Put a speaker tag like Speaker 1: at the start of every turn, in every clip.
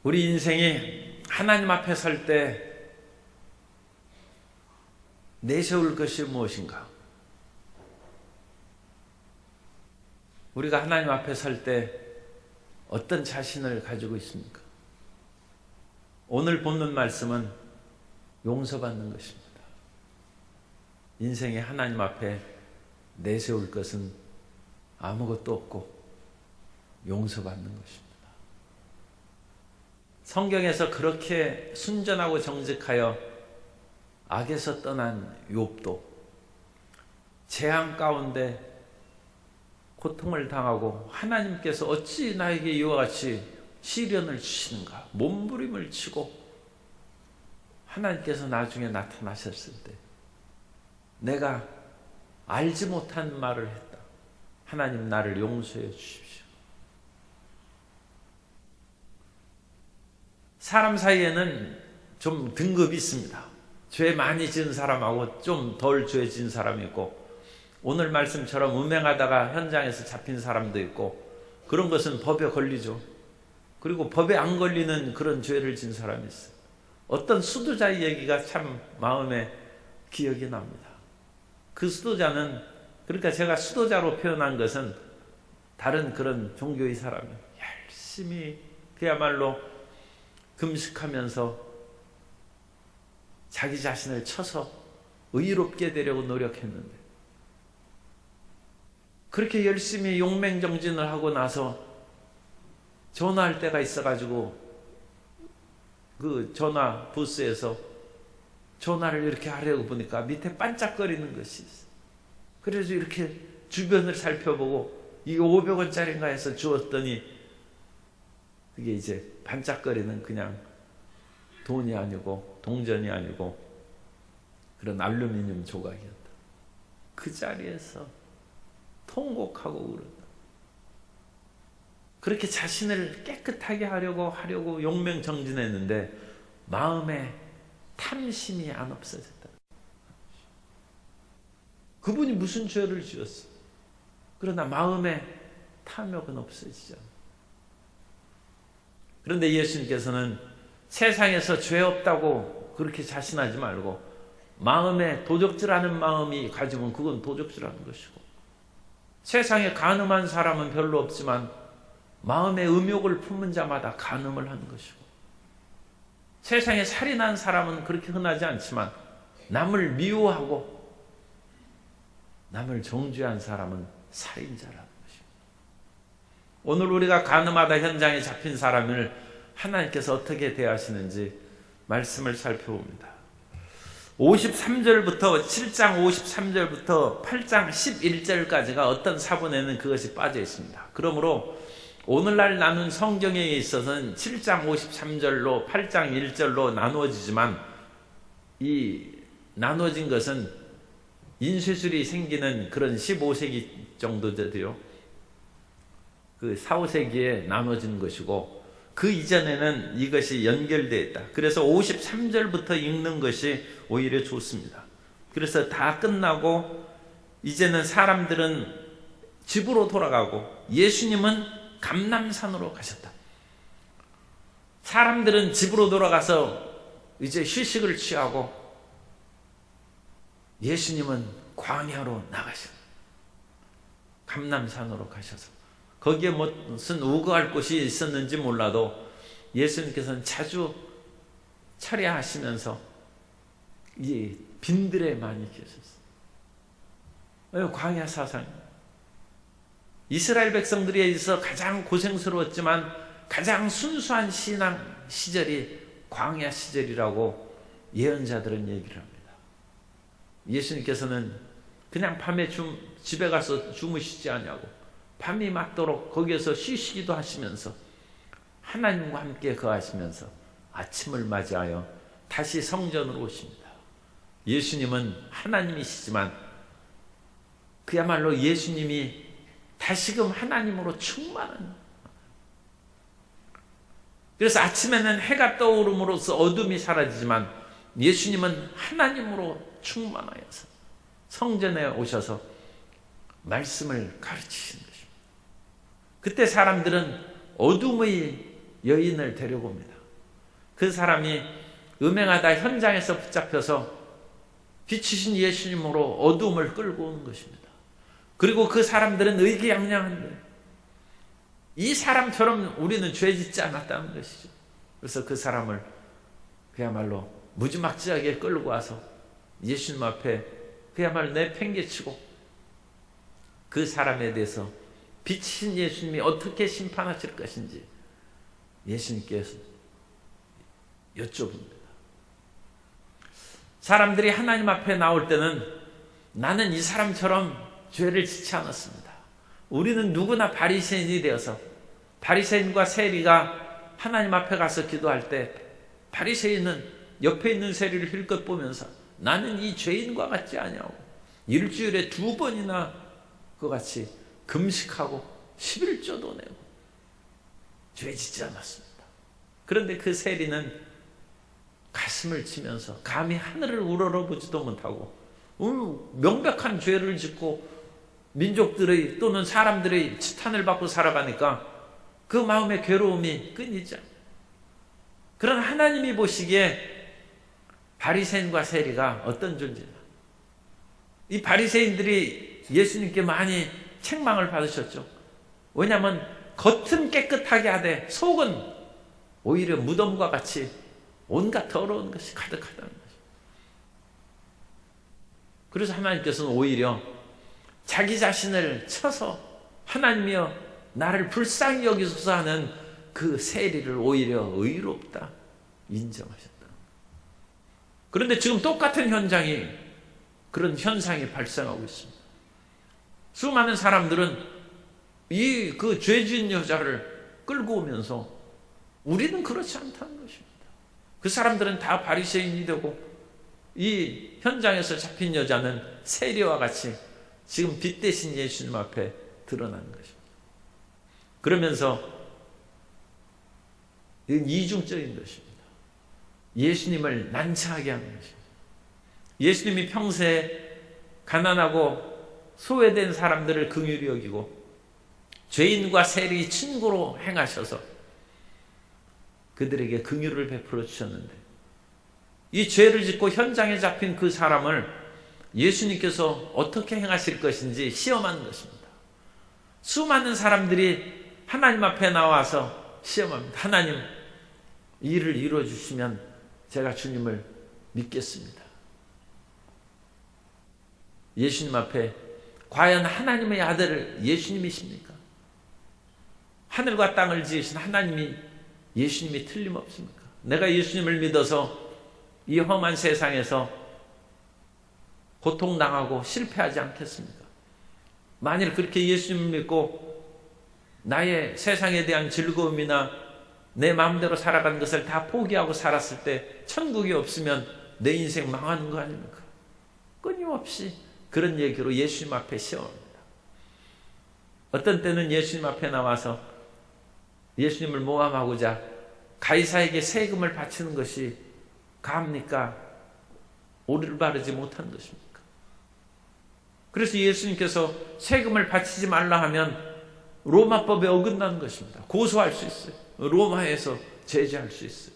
Speaker 1: 우리 인생이 하나님 앞에 설 때 내세울 것이 무엇인가? 우리가 하나님 앞에 설 때 어떤 자신을 가지고 있습니까? 오늘 본문 말씀은 용서받는 것입니다. 인생에 하나님 앞에 내세울 것은 아무것도 없고 용서받는 것입니다. 성경에서 그렇게 순전하고 정직하여 악에서 떠난 욥도 재앙 가운데 고통을 당하고 하나님께서 어찌 나에게 이와 같이 시련을 주시는가 몸부림을 치고 하나님께서 나중에 나타나셨을 때 내가 알지 못한 말을 했다. 하나님 나를 용서해 주십시오. 사람 사이에는 좀 등급이 있습니다. 죄 많이 지은 사람하고 좀 덜 죄 지은 사람이 있고 오늘 말씀처럼 음행하다가 현장에서 잡힌 사람도 있고 그런 것은 법에 걸리죠. 그리고 법에 안 걸리는 그런 죄를 지은 사람이 있어요. 어떤 수도자의 얘기가 참 마음에 기억이 납니다. 그 수도자는 그러니까 제가 수도자로 표현한 것은 다른 그런 종교의 사람이 열심히 그야말로 금식하면서 자기 자신을 쳐서 의롭게 되려고 노력했는데 그렇게 열심히 용맹정진을 하고 나서 전화할 때가 있어가지고 그 전화 부스에서 전화를 이렇게 하려고 보니까 밑에 반짝거리는 것이 있어. 그래서 이렇게 주변을 살펴보고 이게 500원짜리인가 해서 주었더니 그게 이제 반짝거리는 그냥 돈이 아니고 동전이 아니고 그런 알루미늄 조각이었다. 그 자리에서 통곡하고 울었다. 그렇게 자신을 깨끗하게 하려고 용맹정진했는데 마음에 탐심이 안 없어졌다. 그분이 무슨 죄를 지었어? 그러나 마음에 탐욕은 없어지지 않아. 그런데 예수님께서는 세상에서 죄 없다고 그렇게 자신하지 말고 마음에 도적질하는 마음이 가지면 그건 도적질하는 것이고 세상에 간음한 사람은 별로 없지만 마음에 음욕을 품은 자마다 간음을 하는 것이고 세상에 살인한 사람은 그렇게 흔하지 않지만 남을 미워하고 남을 정죄한 사람은 살인자라는 것입니다. 오늘 우리가 간음하다 현장에 잡힌 사람을 하나님께서 어떻게 대하시는지 말씀을 살펴봅니다. 53절부터 7장 53절부터 8장 11절까지가 어떤 사본에는 그것이 빠져 있습니다. 그러므로 오늘날 나눈 성경에 있어서는 7장 53절로 8장 1절로 나누어지지만 이 나누어진 것은 인쇄술이 생기는 그런 15세기 정도 되도요. 그 4, 5세기에 나누어진 것이고 그 이전에는 이것이 연결되어 있다. 그래서 53절부터 읽는 것이 오히려 좋습니다. 그래서 다 끝나고 이제는 사람들은 집으로 돌아가고 예수님은 감람산으로 가셨다. 사람들은 집으로 돌아가서 이제 휴식을 취하고 예수님은 광야로 나가셨다. 감람산으로 가셔서 거기에 무슨 우거할 곳이 있었는지 몰라도 예수님께서는 자주 철야하시면서 이 빈들에 많이 계셨어요. 광야 사상. 이스라엘 백성들에 있어서 가장 고생스러웠지만 가장 순수한 신앙 시절이 광야 시절이라고 예언자들은 얘기를 합니다. 예수님께서는 그냥 밤에 집에 가서 주무시지 않냐고 밤이 맞도록 거기에서 쉬시기도 하시면서 하나님과 함께 거하시면서 아침을 맞이하여 다시 성전으로 오십니다. 예수님은 하나님이시지만 그야말로 예수님이 다시금 하나님으로 충만한 그래서 아침에는 해가 떠오름으로써 어둠이 사라지지만 예수님은 하나님으로 충만하여서 성전에 오셔서 말씀을 가르치신 것입니다. 그때 사람들은 어둠의 여인을 데려옵니다. 그 사람이 음행하다 현장에서 붙잡혀서 빛이신 예수님으로 어둠을 끌고 오는 것입니다. 그리고 그 사람들은 의기양양한데 이 사람처럼 우리는 죄 짓지 않았다는 것이죠. 그래서 그 사람을 그야말로 무지막지하게 끌고 와서 예수님 앞에 그야말로 내팽개치고 그 사람에 대해서 빛이신 예수님이 어떻게 심판하실 것인지 예수님께서 여쭤봅니다. 사람들이 하나님 앞에 나올 때는 나는 이 사람처럼 죄를 짓지 않았습니다. 우리는 누구나 바리새인이 되어서 바리새인과 세리가 하나님 앞에 가서 기도할 때 바리새인은 옆에 있는 세리를 힐끗 보면서 나는 이 죄인과 같지 아니하고 일주일에 2번이나 그와 같이 금식하고 11조도 내고 죄 짓지 않았습니다. 그런데 그 세리는 가슴을 치면서 감히 하늘을 우러러보지도 못하고 명백한 죄를 짓고 민족들의 또는 사람들의 치탄을 받고 살아가니까 그 마음의 괴로움이 끊이지 않아요. 그러나 하나님이 보시기에 바리새인과 세리가 어떤 존재냐, 이 바리새인들이 예수님께 많이 책망을 받으셨죠. 왜냐하면 겉은 깨끗하게 하되 속은 오히려 무덤과 같이 온갖 더러운 것이 가득하다는 것이죠. 그래서 하나님께서는 오히려 자기 자신을 쳐서 하나님이여 나를 불쌍히 여기소서 하는 그 세리를 오히려 의롭다 인정하셨다. 그런데 지금 똑같은 현장이, 그런 현상이 발생하고 있습니다. 수많은 사람들은 이 그 죄 지은 여자를 끌고 오면서 우리는 그렇지 않다는 것입니다. 그 사람들은 다 바리새인이 되고 이 현장에서 잡힌 여자는 세리와 같이 지금 빛 대신 예수님 앞에 드러나는 것입니다. 그러면서 이건 이중적인 것입니다. 예수님을 난처하게 하는 것입니다. 예수님이 평소에 가난하고 소외된 사람들을 긍휼히 여기고 죄인과 세리 친구로 행하셔서 그들에게 긍휼을 베풀어 주셨는데 이 죄를 짓고 현장에 잡힌 그 사람을 예수님께서 어떻게 행하실 것인지 시험하는 것입니다. 수많은 사람들이 하나님 앞에 나와서 시험합니다. 하나님, 이 일을 이루어 주시면 제가 주님을 믿겠습니다. 예수님 앞에 과연 하나님의 아들 예수님이십니까? 하늘과 땅을 지으신 하나님이 예수님이 틀림없습니까? 내가 예수님을 믿어서 이 험한 세상에서 고통당하고 실패하지 않겠습니까? 만일 그렇게 예수님을 믿고 나의 세상에 대한 즐거움이나 내 마음대로 살아가는 것을 다 포기하고 살았을 때 천국이 없으면 내 인생 망하는 거 아닙니까? 끊임없이 그런 얘기로 예수님 앞에 시험합니다. 어떤 때는 예수님 앞에 나와서 예수님을 모함하고자 가이사에게 세금을 바치는 것이 가합니까? 올바르지 못한 것입니까? 그래서 예수님께서 세금을 바치지 말라 하면 로마법에 어긋나는 것입니다. 고소할 수 있어요. 로마에서 제재할 수 있어요.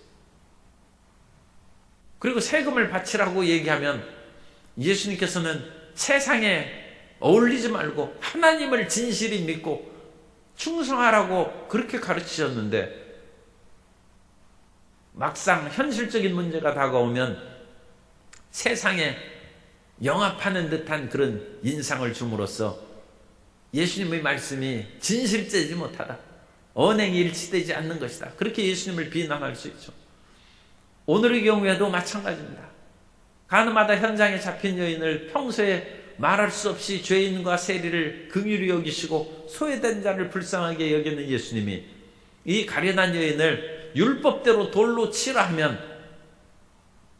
Speaker 1: 그리고 세금을 바치라고 얘기하면 예수님께서는 세상에 어울리지 말고 하나님을 진실히 믿고 충성하라고 그렇게 가르치셨는데 막상 현실적인 문제가 다가오면 세상에 영합하는 듯한 그런 인상을 줌으로써 예수님의 말씀이 진실되지 못하다, 언행이 일치되지 않는 것이다, 그렇게 예수님을 비난할 수 있죠. 오늘의 경우에도 마찬가지입니다. 가늠하다 현장에 잡힌 여인을 평소에 말할 수 없이 죄인과 세리를 긍휼히 여기시고 소외된 자를 불쌍하게 여기는 예수님이 이 가련한 여인을 율법대로 돌로 치라 하면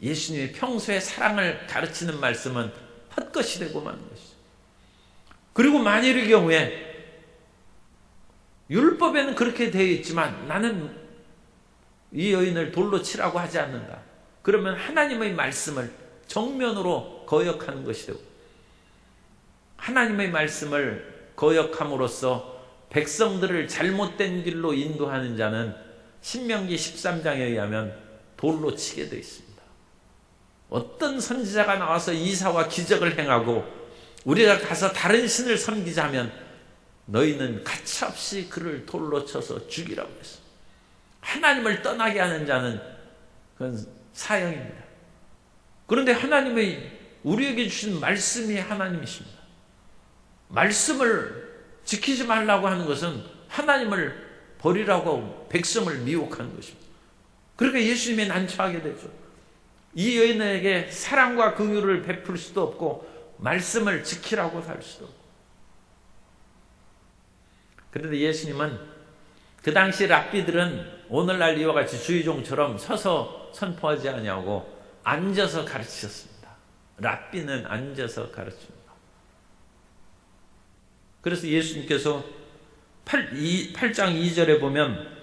Speaker 1: 예수님이 평소에 사랑을 가르치는 말씀은 헛것이 되고 마는 것이죠. 그리고 만일의 경우에 율법에는 그렇게 되어 있지만 나는 이 여인을 돌로 치라고 하지 않는다. 그러면 하나님의 말씀을 정면으로 거역하는 것이 되고, 하나님의 말씀을 거역함으로써 백성들을 잘못된 길로 인도하는 자는 신명기 13장에 의하면 돌로 치게 되어 있습니다. 어떤 선지자가 나와서 이사와 기적을 행하고 우리가 가서 다른 신을 섬기자면 너희는 가차없이 그를 돌로 쳐서 죽이라고 했어. 하나님을 떠나게 하는 자는 그건 사형입니다. 그런데 하나님의 우리에게 주신 말씀이 하나님이십니다. 말씀을 지키지 말라고 하는 것은 하나님을 버리라고 백성을 미혹하는 것입니다. 그러니까 예수님이 난처하게 되죠. 이 여인에게 사랑과 긍휼을 베풀 수도 없고 말씀을 지키라고 할 수도 없고. 그런데 예수님은 그 당시 랍비들은 오늘날 이와 같이 주의종처럼 서서 선포하지 아니하고 앉아서 가르치셨습니다. 랍비는 앉아서 가르칩니다. 그래서 예수님께서 8장 2절에 보면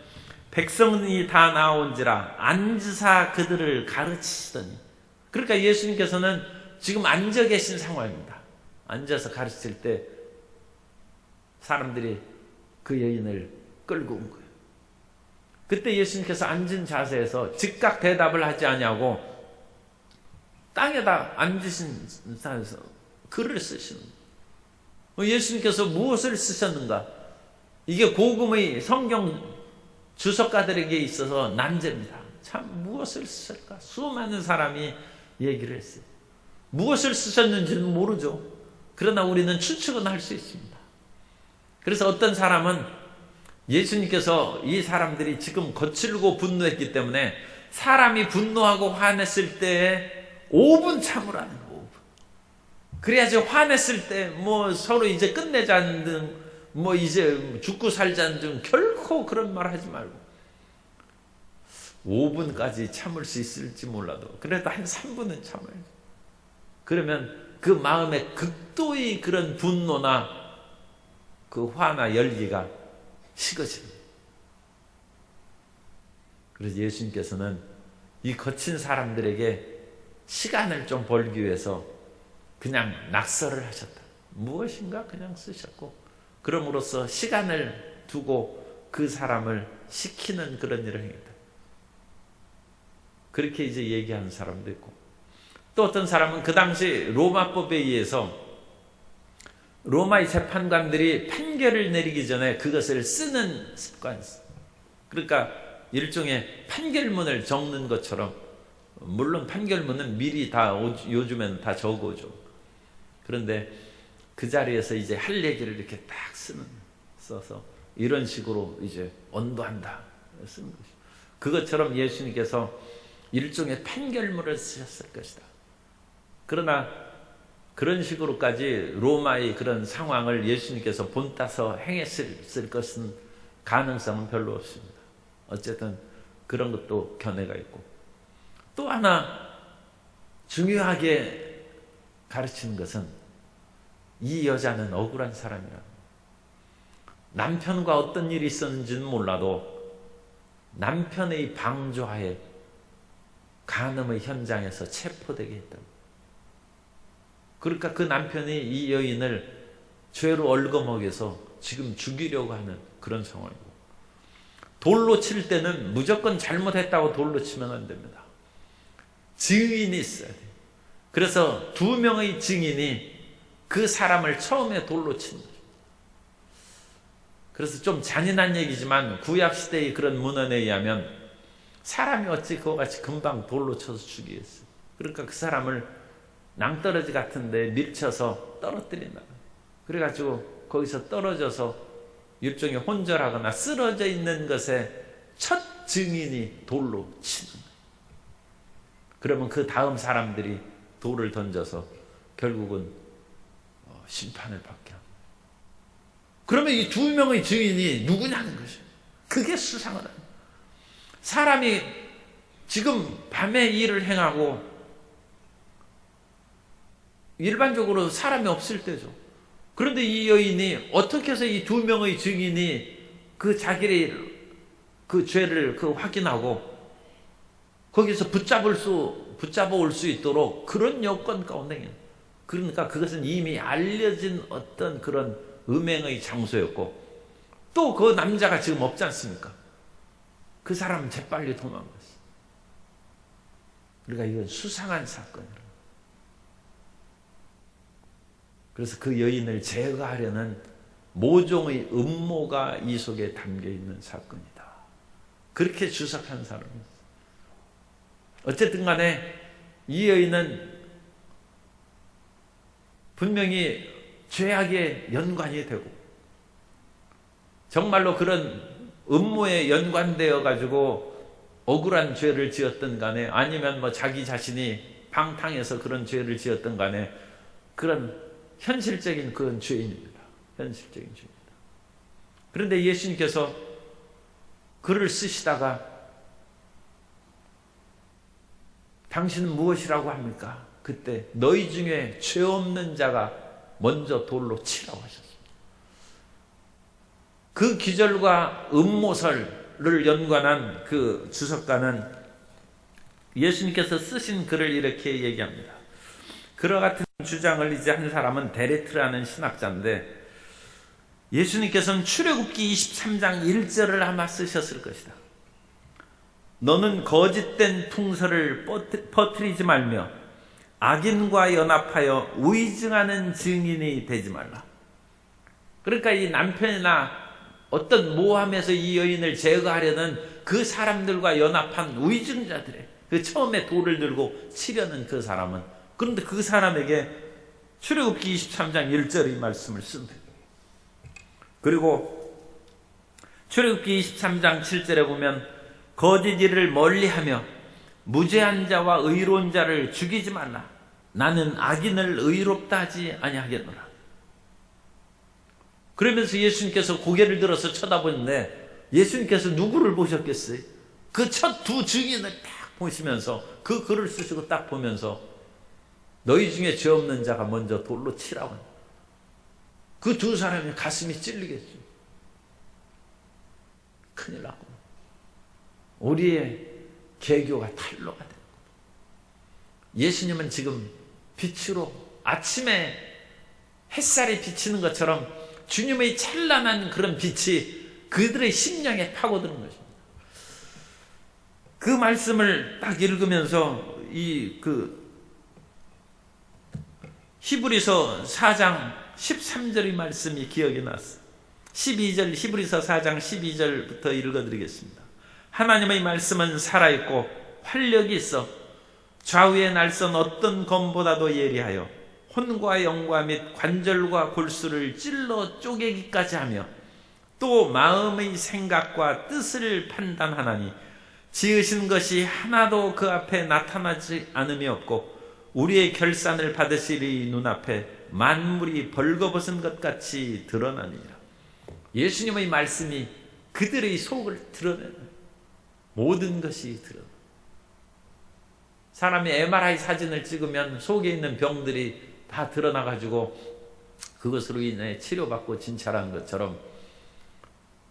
Speaker 1: 백성이 다 나온지라 앉으사 그들을 가르치시더니, 그러니까 예수님께서는 지금 앉아 계신 상황입니다. 앉아서 가르칠 때 사람들이 그 여인을 끌고 온 거예요. 그때 예수님께서 앉은 자세에서 즉각 대답을 하지 아니하고 땅에다 앉으신 자세에서 글을 쓰시는 거예요. 예수님께서 무엇을 쓰셨는가? 이게 고금의 성경 주석가들에게 있어서 난제입니다. 참 무엇을 쓰셨을까? 수많은 사람이 얘기를 했어요. 무엇을 쓰셨는지는 모르죠. 그러나 우리는 추측은 할 수 있습니다. 그래서 어떤 사람은 예수님께서 이 사람들이 지금 거칠고 분노했기 때문에 사람이 분노하고 화냈을 때 5분 참으라는 거예요. 5분. 그래야지 화냈을 때 뭐 서로 이제 끝내자는 등 뭐 이제 죽고 살자는 등 결코 그런 말 하지 말고 5분까지 참을 수 있을지 몰라도 그래도 한 3분은 참아야죠. 그러면 그 마음에 극도의 그런 분노나 그 화나 열기가 식어집니다. 그래서 예수님께서는 이 거친 사람들에게 시간을 좀 벌기 위해서 그냥 낙서를 하셨다. 무엇인가 그냥 쓰셨고, 그럼으로써 시간을 두고 그 사람을 시키는 그런 일을 행했다. 그렇게 이제 얘기하는 사람도 있고, 또 어떤 사람은 그 당시 로마법에 의해서 로마의 재판관들이 판결을 내리기 전에 그것을 쓰는 습관이 있어요. 그러니까 일종의 판결문을 적는 것처럼, 물론 판결문은 미리 다 요즘에는 다 적어오죠. 그런데 그 자리에서 이제 할 얘기를 이렇게 딱 써서 이런 식으로 이제 언도한다 쓰는 것이죠. 그것처럼 예수님께서 일종의 판결문을 쓰셨을 것이다. 그러나 그런 식으로까지 로마의 그런 상황을 예수님께서 본따서 행했을 것은 가능성은 별로 없습니다. 어쨌든 그런 것도 견해가 있고, 또 하나 중요하게 가르치는 것은 이 여자는 억울한 사람이라. 남편과 어떤 일이 있었는지는 몰라도 남편의 방조하에 간음의 현장에서 체포되게 했다고. 그러니까 그 남편이 이 여인을 죄로 얽어먹여서 지금 죽이려고 하는 그런 상황이고, 돌로 칠 때는 무조건 잘못했다고 돌로 치면 안 됩니다. 증인이 있어야 돼요. 그래서 2명의 증인이 그 사람을 처음에 돌로 치는 거죠. 그래서 좀 잔인한 얘기지만 구약시대의 그런 문헌에 의하면 사람이 어찌 그와 같이 금방 돌로 쳐서 죽이겠어요. 그러니까 그 사람을 낭떠러지 같은 데 밀쳐서 떨어뜨린다. 그래가지고 거기서 떨어져서 일종의 혼절하거나 쓰러져 있는 것에 첫 증인이 돌로 치는 거예요. 그러면 그 다음 사람들이 돌을 던져서 결국은 심판을 받게 합니다. 그러면 이 2명의 증인이 누구냐는 것이에요. 그게 수상하다. 사람이 지금 밤에 일을 행하고 일반적으로 사람이 없을 때죠. 그런데 이 여인이 어떻게 해서 이 2명의 증인이 그 자기의 그 죄를 확인하고 거기서 붙잡아 올 수 있도록 그런 여건 가운데, 그러니까 그것은 이미 알려진 어떤 그런 음행의 장소였고, 또 그 남자가 지금 없지 않습니까? 그 사람은 재빨리 도망갔어요. 그러니까 이건 수상한 사건이에요. 그래서 그 여인을 제거하려는 모종의 음모가 이 속에 담겨 있는 사건이다. 그렇게 주석한 사람이 있어요. 어쨌든 간에 이 여인은 분명히 죄악에 연관이 되고 정말로 그런 음모에 연관되어 가지고 억울한 죄를 지었던 간에 아니면 뭐 자기 자신이 방탕해서 그런 죄를 지었던 간에 그런 현실적인 그런 죄인입니다. 현실적인 죄입니다. 그런데 예수님께서 글을 쓰시다가 당신은 무엇이라고 합니까? 그때 너희 중에 죄 없는 자가 먼저 돌로 치라고 하셨습니다. 그 기절과 음모설을 연관한 그 주석가는 예수님께서 쓰신 글을 이렇게 얘기합니다. 그와 같은 주장을 이제 한 사람은 데레트라는 신학자인데 예수님께서는 출애굽기 23장 1절을 아마 쓰셨을 것이다. 너는 거짓된 풍설을 퍼뜨리지 말며 악인과 연합하여 위증하는 증인이 되지 말라. 그러니까 이 남편이나 어떤 모함에서 이 여인을 제거하려는 그 사람들과 연합한 위증자들의 그 처음에 돌을 들고 치려는 그 사람은 그런데 그 사람에게 출애굽기 23장 1절 이 말씀을 쓴다. 그리고 출애굽기 23장 7절에 보면 거짓 일을 멀리하며 무죄한 자와 의로운 자를 죽이지 말라. 나는 악인을 의롭다 하지 아니하겠노라. 그러면서 예수님께서 고개를 들어서 쳐다보는데 예수님께서 누구를 보셨겠어요? 그 첫 두 증인을 딱 보시면서 그 글을 쓰시고 딱 보면서 너희 중에 죄 없는 자가 먼저 돌로 치라고. 그 두 사람이 가슴이 찔리겠죠. 큰일 났고 우리의 개교가 탄로가 되는 거예요. 예수님은 지금 빛으로 아침에 햇살이 비치는 것처럼 주님의 찬란한 그런 빛이 그들의 심령에 파고드는 것입니다. 그 말씀을 딱 읽으면서 히브리서 4장 13절의 말씀이 기억이 났어요. 12절 히브리서 4장 12절부터 읽어드리겠습니다. 하나님의 말씀은 살아있고 활력이 있어 좌우의 날선 어떤 검보다도 예리하여 혼과 영과 및 관절과 골수를 찔러 쪼개기까지 하며 또 마음의 생각과 뜻을 판단하나니 지으신 것이 하나도 그 앞에 나타나지 않음이 없고 우리의 결산을 받으시리 눈앞에 만물이 벌거벗은 것 같이 드러나니라. 예수님의 말씀이 그들의 속을 드러내는 모든 것이 드러나. 사람이 MRI 사진을 찍으면 속에 있는 병들이 다 드러나가지고 그것으로 인해 치료받고 진찰한 것처럼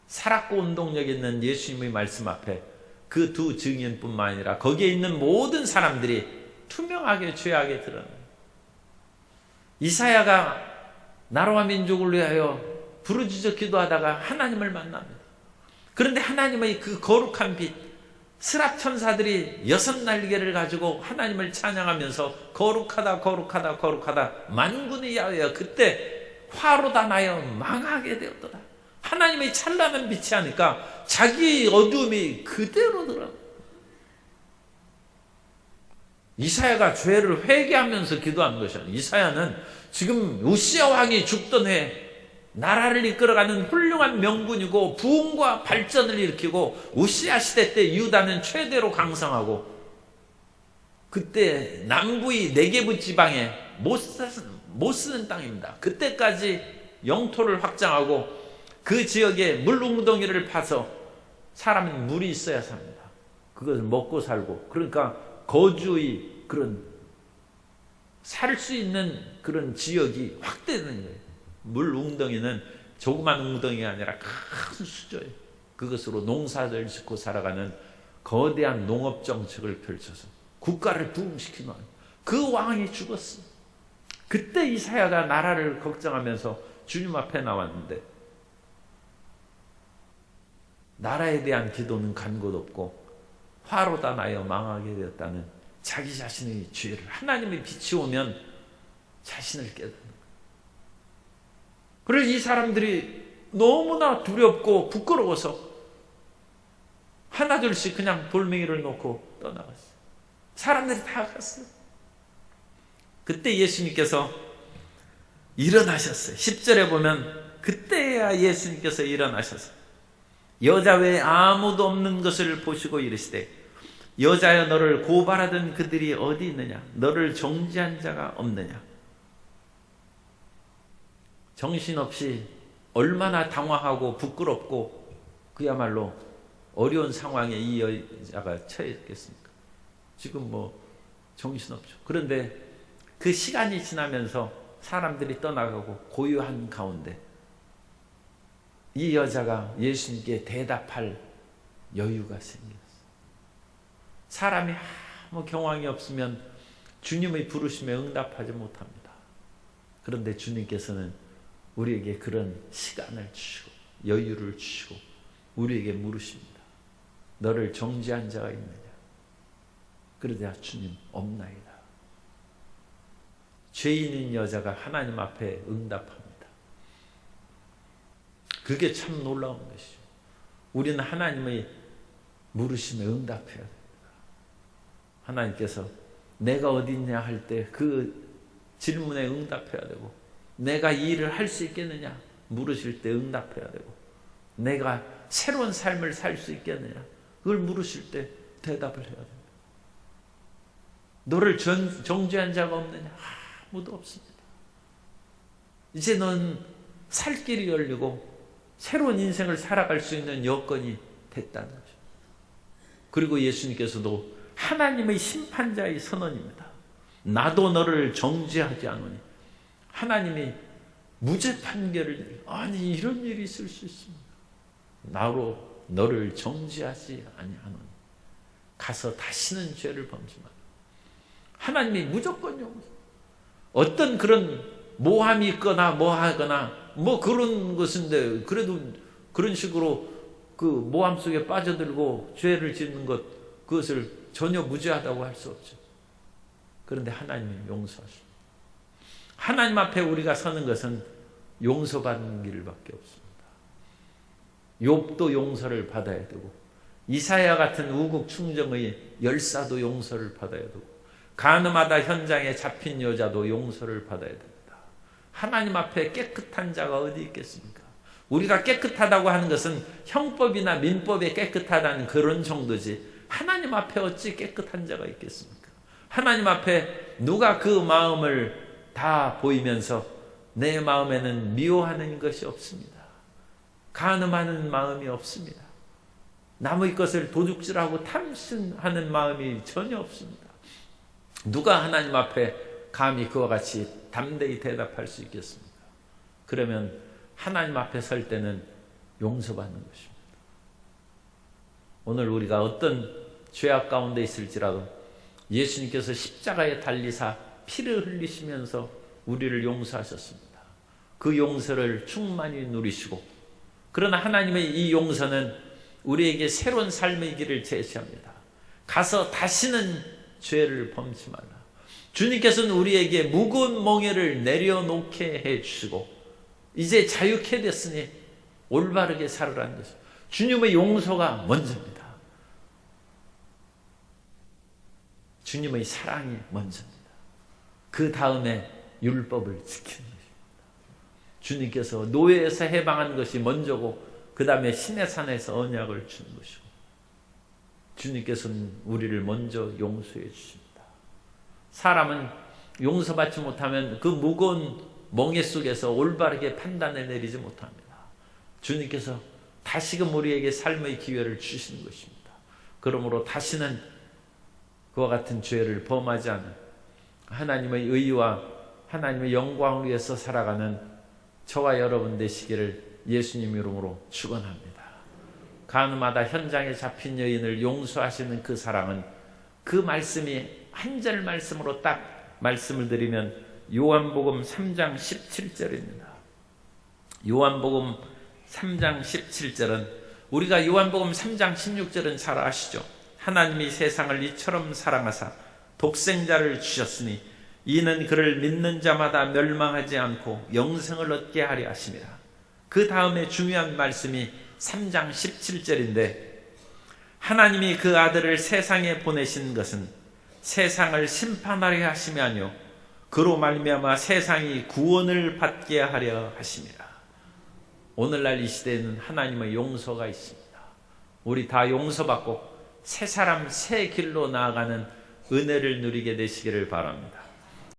Speaker 1: 살았고 운동력 있는 예수님의 말씀 앞에 그 두 증인뿐만 아니라 거기에 있는 모든 사람들이 투명하게 죄악에 드러나요. 이사야가 나라와 민족을 위하여 부르짖어 기도하다가 하나님을 만납니다. 그런데 하나님의 그 거룩한 빛, 스랍 천사들이 6날개를 가지고 하나님을 찬양하면서 거룩하다 거룩하다 거룩하다 만군의 야훼여 그때 화로다 나여 망하게 되었더라. 하나님의 찬란한 빛이 하니까 자기의 어두움이 그대로 드러나. 이사야가 죄를 회개하면서 기도한 것이 아니에요. 이사야는 지금 우시야 왕이 죽던 해 나라를 이끌어가는 훌륭한 명군이고 부흥과 발전을 일으키고 우시야 시대 때 유다는 최대로 강성하고 그때 남부의 네게부 지방에 못 쓰는 땅입니다. 그때까지 영토를 확장하고 그 지역에 물웅덩이를 파서 사람은 물이 있어야 삽니다. 그것을 먹고 살고 그러니까 거주의 그런 살 수 있는 그런 지역이 확대되는 거예요. 물 웅덩이는 조그만 웅덩이가 아니라 큰 수조예요. 그것으로 농사를 짓고 살아가는 거대한 농업 정책을 펼쳐서 국가를 부흥시키는 그 왕이 죽었어요. 그때 이사야가 나라를 걱정하면서 주님 앞에 나왔는데 나라에 대한 기도는 간 곳 없고 화로다 나여 망하게 되었다는 자기 자신의 죄를, 하나님의 빛이 오면 자신을 깨닫는 거예요. 그래서 이 사람들이 너무나 두렵고 부끄러워서 하나둘씩 그냥 돌멩이를 놓고 떠나갔어요. 사람들이 다 갔어요. 그때 예수님께서 일어나셨어요. 10절에 보면 그때야 예수님께서 일어나셔서 여자 외에 아무도 없는 것을 보시고 이르시되 여자여 너를 고발하던 그들이 어디 있느냐? 너를 정죄한 자가 없느냐? 정신없이 얼마나 당황하고 부끄럽고 그야말로 어려운 상황에 이 여자가 처했겠습니까? 지금 뭐 정신없죠. 그런데 그 시간이 지나면서 사람들이 떠나가고 고요한 가운데 이 여자가 예수님께 대답할 여유가 생겼어요. 사람이 아무 경황이 없으면 주님의 부르심에 응답하지 못합니다. 그런데 주님께서는 우리에게 그런 시간을 주시고 여유를 주시고 우리에게 물으십니다. 너를 정죄한 자가 있느냐? 그러자 주님 없나이다. 죄인인 여자가 하나님 앞에 응답합니다. 그게 참 놀라운 것이죠. 우리는 하나님의 물으심에 응답해야 됩니다. 하나님께서 내가 어디 있냐 할 때 그 질문에 응답해야 되고, 내가 이 일을 할 수 있겠느냐 물으실 때 응답해야 되고, 내가 새로운 삶을 살 수 있겠느냐 그걸 물으실 때 대답을 해야 됩니다. 너를 정죄한 자가 없느냐? 아무도 없습니다. 이제 넌 살 길이 열리고 새로운 인생을 살아갈 수 있는 여건이 됐다는 거죠. 그리고 예수님께서도 하나님의 심판자의 선언입니다. 나도 너를 정죄하지 않으니. 하나님이 무죄 판결을 내리고, 아니 이런 일이 있을 수 있습니다. 나로 너를 정죄하지 아니하노니 가서 다시는 죄를 범지 마라. 하나님이 무조건 용서. 어떤 그런 모함이 있거나 뭐하거나 뭐 그런 것인데, 그래도 그런 식으로 그 모함 속에 빠져들고 죄를 짓는 것, 그것을 전혀 무죄하다고 할 수 없죠. 그런데 하나님이 용서하십니다. 하나님 앞에 우리가 서는 것은 용서받는 길밖에 없습니다. 욥도 용서를 받아야 되고, 이사야 같은 우국 충정의 열사도 용서를 받아야 되고, 가늠하다 현장에 잡힌 여자도 용서를 받아야 됩니다. 하나님 앞에 깨끗한 자가 어디 있겠습니까? 우리가 깨끗하다고 하는 것은 형법이나 민법에 깨끗하다는 그런 정도지, 하나님 앞에 어찌 깨끗한 자가 있겠습니까? 하나님 앞에 누가 그 마음을 다 보이면서 내 마음에는 미워하는 것이 없습니다. 간음하는 마음이 없습니다. 남의 것을 도둑질하고 탐심하는 마음이 전혀 없습니다. 누가 하나님 앞에 감히 그와 같이 담대히 대답할 수 있겠습니까? 그러면 하나님 앞에 설 때는 용서받는 것입니다. 오늘 우리가 어떤 죄악 가운데 있을지라도 예수님께서 십자가에 달리사 피를 흘리시면서 우리를 용서하셨습니다. 그 용서를 충만히 누리시고, 그러나 하나님의 이 용서는 우리에게 새로운 삶의 길을 제시합니다. 가서 다시는 죄를 범치 말라. 주님께서는 우리에게 무거운 멍에를 내려놓게 해주시고 이제 자유케 됐으니 올바르게 살으라는 것이죠. 주님의 용서가 먼저입니다. 주님의 사랑이 먼저입니다. 그 다음에 율법을 지키는 것입니다. 주님께서 노예에서 해방한 것이 먼저고 그 다음에 시내산에서 언약을 주는 것이고, 주님께서는 우리를 먼저 용서해 주십니다. 사람은 용서받지 못하면 그 무거운 멍에 속에서 올바르게 판단을 내리지 못합니다. 주님께서 다시금 우리에게 삶의 기회를 주시는 것입니다. 그러므로 다시는 그와 같은 죄를 범하지 않은 하나님의 의와 하나님의 영광을 위해서 살아가는 저와 여러분 되시기를 예수님 이름으로 축원합니다. 간음하다 현장에 잡힌 여인을 용서하시는 그 사랑은, 그 말씀이 한 절 말씀으로 딱 말씀을 드리면 요한복음 3장 17절입니다. 요한복음 3장 17절은, 우리가 요한복음 3장 16절은 잘 아시죠? 하나님이 세상을 이처럼 사랑하사 독생자를 주셨으니 이는 그를 믿는 자마다 멸망하지 않고 영생을 얻게 하려 하심이라. 그 다음에 중요한 말씀이 3장 17절인데, 하나님이 그 아들을 세상에 보내신 것은 세상을 심판하려 하심이 아니요 그로 말미암아 세상이 구원을 받게 하려 하심이라. 오늘날 이 시대에는 하나님의 용서가 있습니다. 우리 다 용서받고 새 사람 새 길로 나아가는 은혜를 누리게 되시기를 바랍니다.